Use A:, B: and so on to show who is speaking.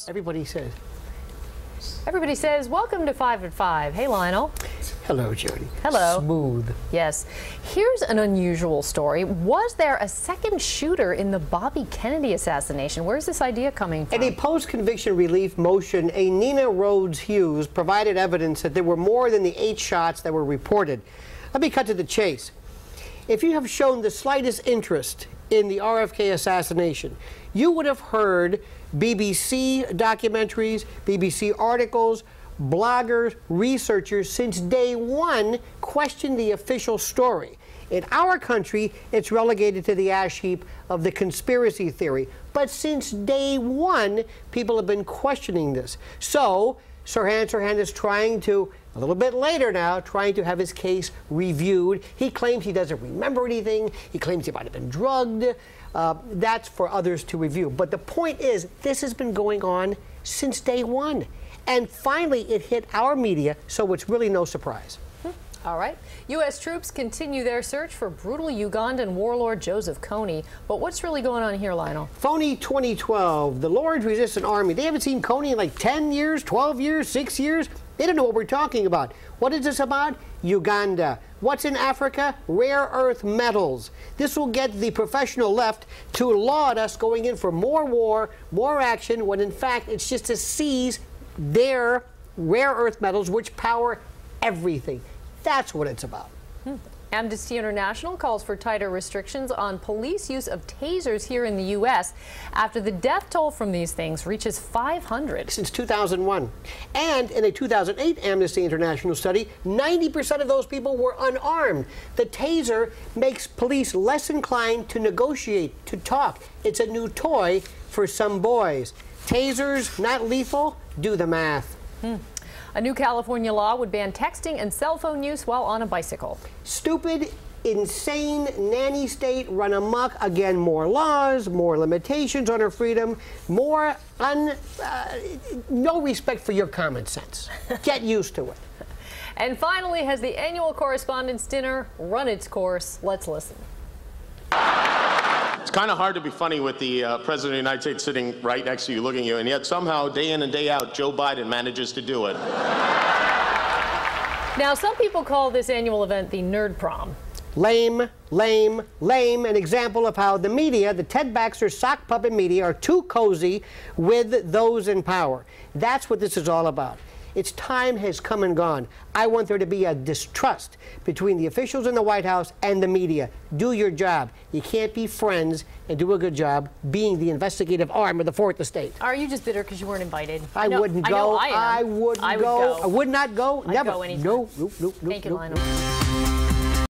A: course.
B: Everybody says.
A: Everybody says, welcome to 5 at 5. Hey, Lionel.
B: Hello, Jody.
A: Hello.
B: Smooth.
A: Yes. Here's an unusual story. Was there a second shooter in the Bobby Kennedy assassination? Where's this idea coming from?
B: In a post-conviction relief motion, a Nina Rhodes Hughes provided evidence that there were more than the 8 shots that were reported. Let me cut to the chase. If you have shown the slightest interest in the RFK assassination, you would have heard BBC documentaries, BBC articles, bloggers, researchers since day one question the official story. In our country, it's relegated to the ash heap of the conspiracy theory. But since day one, people have been questioning this. So Sirhan is trying to, a little bit later now, trying to have his case reviewed. He claims he doesn't remember anything. He claims he might have been drugged. That's for others to review. But the point is, this has been going on since day one. And finally, it hit our media, so it's really no surprise.
A: All right. U.S. troops continue their search for brutal Ugandan warlord Joseph Kony. But what's really going on here, Lionel?
B: Phony 2012, the Lord's Resistance Army. They haven't seen Kony in like 10 years, 12 years, 6 years. They don't know what we're talking about. What is this about? Uganda. What's in Africa? Rare earth metals. This will get the professional left to laud us going in for more war, more action, when in fact it's just to seize their rare earth metals, which power everything. That's what it's about.
A: Amnesty International calls for tighter restrictions on police use of tasers here in the U.S. after the death toll from these things reaches 500.
B: Since 2001. And in a 2008 Amnesty International study, 90% of those people were unarmed. The taser makes police less inclined to negotiate, to talk. It's a new toy for some boys. Tasers, not lethal? Do the math.
A: A new California law would ban texting and cell phone use while on a bicycle.
B: Stupid, insane nanny state run amok. Again, more laws, more limitations on our freedom, more no respect for your common sense. Get used to it.
A: And finally, has the annual Correspondents' Dinner run its course? Let's listen.
C: It's kind of hard to be funny with the President of the United States sitting right next to you, looking at you, and yet somehow, day in and day out, Joe Biden manages to do it.
A: Now, some people call this annual event the Nerd Prom.
B: Lame, lame, lame. An example of how the media, the Ted Baxter sock puppet media, are too cozy with those in power. That's what this is all about. Its time has come and gone. I want there to be a distrust between the officials in the White House and the media. Do your job. You can't be friends and do a good job being the investigative arm of the fourth estate.
A: Are you just bitter because you weren't invited?
B: I wouldn't go.
A: I am.
B: I wouldn't
A: I would
B: go.
A: go.
B: I would not go.
A: I'd
B: Never.
A: go anytime.
B: No, nope, nope,
A: Thank you,
B: nope.
A: Lionel.